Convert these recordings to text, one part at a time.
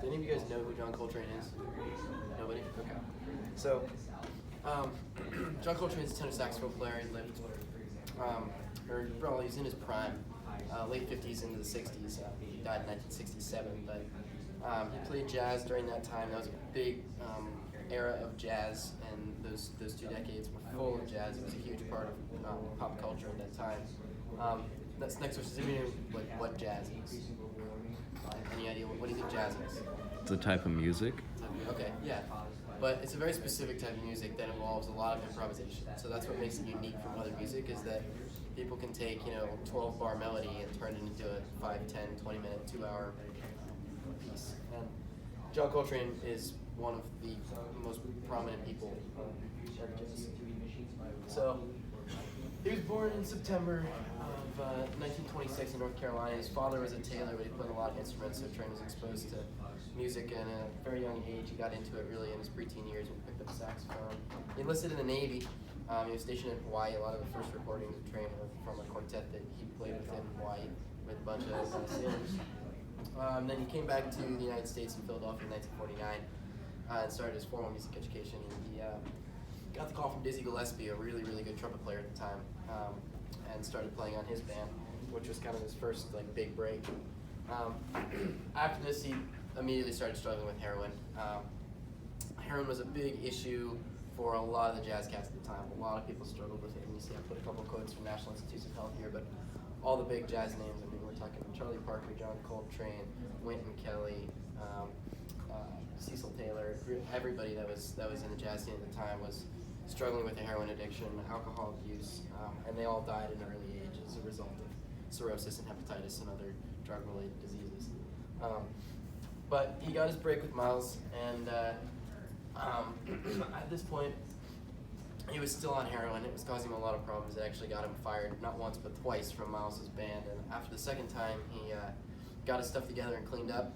Do any of you guys know who John Coltrane is? Nobody? Okay. So, John Coltrane's a tenor saxophone player. He lived, he's in his prime, late 50s into the 60s. He died in 1967, but he played jazz during that time. That was a big era of jazz, and those 2 decades were full of jazz. It was a huge part of pop culture at that time. That's next question. Does anybody know what jazz is? Any idea? What do you think jazz is? It's a type of music. Okay, yeah. But it's a very specific type of music that involves a lot of improvisation. So that's what makes it unique from other music, is that people can take, 12-bar melody and turn it into a 5, 10, 20-minute, 2-hour piece. And John Coltrane is one of the most prominent people of jazz. So he was born in September of 1926 in North Carolina. His father was a tailor, but he played a lot of instruments, so Trane was exposed to music at a very young age. He got into it really in his preteen years and picked up a saxophone. He enlisted in the Navy. He was stationed in Hawaii. A lot of the first recordings of Trane were from a quartet that he played with in Hawaii with a bunch of sailors. Then he came back to the United States in Philadelphia in 1949 and started his formal music education. He got the call from Dizzy Gillespie, a really, really good trumpet player at the time, and started playing on his band, which was kind of his first big break. After this, he immediately started struggling with heroin. Heroin was a big issue for a lot of the jazz cats at the time. A lot of people struggled with it, and you see I put a couple quotes from National Institutes of Health here, but all the big jazz names, we're talking Charlie Parker, John Coltrane, Wynton Kelly, Cecil Taylor, everybody that was in the jazz scene at the time was struggling with a heroin addiction, alcohol abuse, and they all died at an early age as a result of cirrhosis and hepatitis and other drug-related diseases. But he got his break with Miles, and at this point, he was still on heroin. It was causing him a lot of problems. It actually got him fired, not once, but twice from Miles's band. And after the second time, he got his stuff together and cleaned up.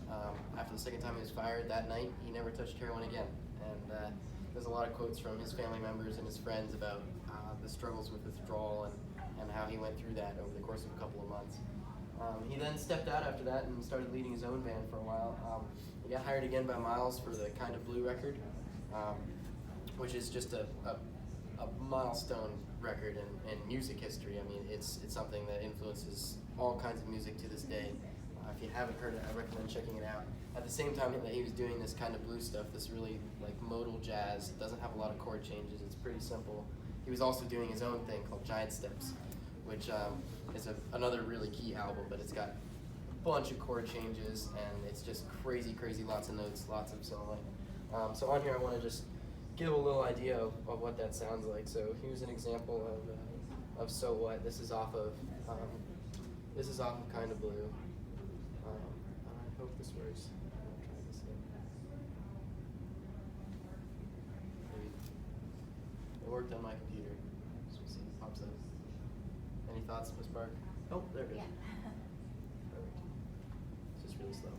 After the second time he was fired, that night, he never touched heroin again. And there's a lot of quotes from his family members and his friends about the struggles with withdrawal and how he went through that over the course of a couple of months. He then stepped out after that and started leading his own band for a while. He got hired again by Miles for the Kind of Blue record, which is just a milestone record in music history. It's something that influences all kinds of music to this day. If you haven't heard it, I recommend checking it out. At the same time that he was doing this Kind of Blue stuff, this really modal jazz, it doesn't have a lot of chord changes, it's pretty simple. He was also doing his own thing called Giant Steps, which is another really key album, but it's got a bunch of chord changes, and it's just crazy, lots of notes, lots of soloing. So on here I want to just give a little idea of what that sounds like. So here's an example of So What. This is off of Kind of Blue. I hope this works. I'm gonna try this again. It worked on my computer. So we'll see if it pops up. Any thoughts, Ms. Park? Oh, there it is. Yeah. Perfect. It's just really slow.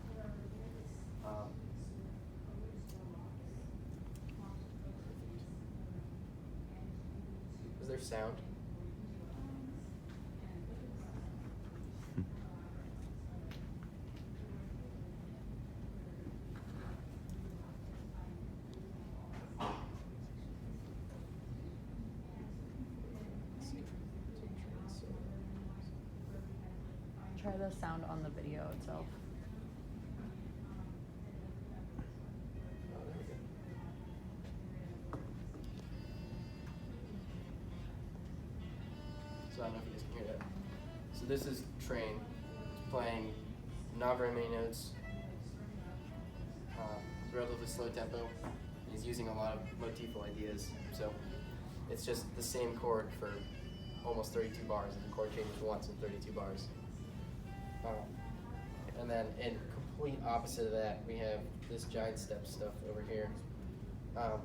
Is there sound? Try the sound on the video itself. Oh, there we go. So I don't know if you guys can hear that. So this is Trane. He's playing not very many notes, relatively slow tempo. He's using a lot of motifal ideas. So it's just the same chord for almost 32 bars, and the chord changes once in 32 bars. And then in complete opposite of that, we have this Giant Step stuff over here. Where'd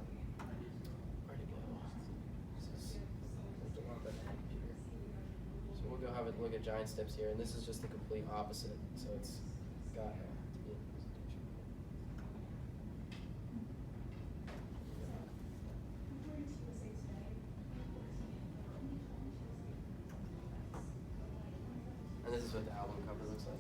it go? This is a lot better on the computer. So we'll go have a look at Giant Steps here, and this is just the complete opposite. So it's got to be a presentation. And this is what the album cover looks like.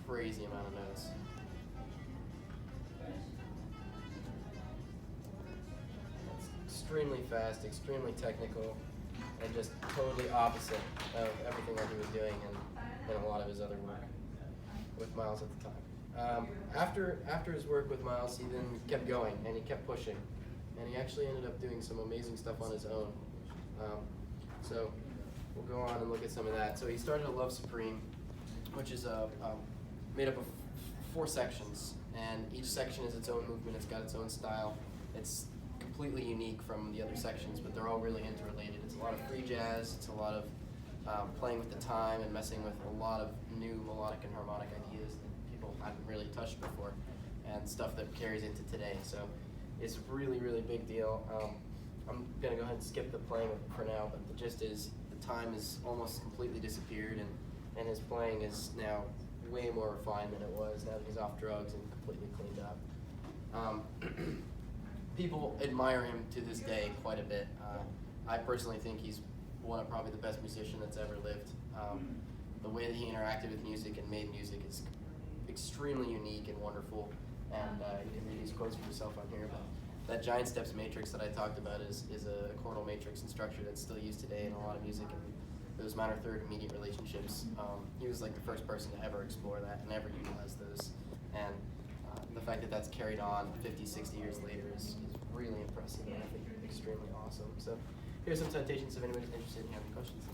crazy amount of notes. It's extremely fast, extremely technical, and just totally opposite of everything that he was doing in a lot of his other work with Miles at the time. After his work with Miles, he then kept going and he kept pushing, and he actually ended up doing some amazing stuff on his own. So we'll go on and look at some of that. So he started a Love Supreme, which is made up of 4 sections, and each section is its own movement. It's got its own style. It's completely unique from the other sections, but they're all really interrelated. It's a lot of free jazz. It's a lot of playing with the time and messing with a lot of new melodic and harmonic ideas that people hadn't really touched before, and stuff that carries into today. So it's a really, really big deal. I'm going to go ahead and skip the playing for now, but the gist is the time has almost completely disappeared, and his playing is now way more refined than it was now that he's off drugs and completely cleaned up. People admire him to this day quite a bit. I personally think he's probably the best musician that's ever lived. The way that he interacted with music and made music is extremely unique and wonderful, and you can read these quotes for yourself on here. But that giant steps matrix that I talked about is a chordal matrix and structure that's still used today in a lot of music, and those minor third immediate relationships. He was like the first person to ever explore that and ever utilize those, and the fact that that's carried on 50, 60 years later is really impressive, and I think extremely awesome. So here's some citations if anybody's interested in having questions.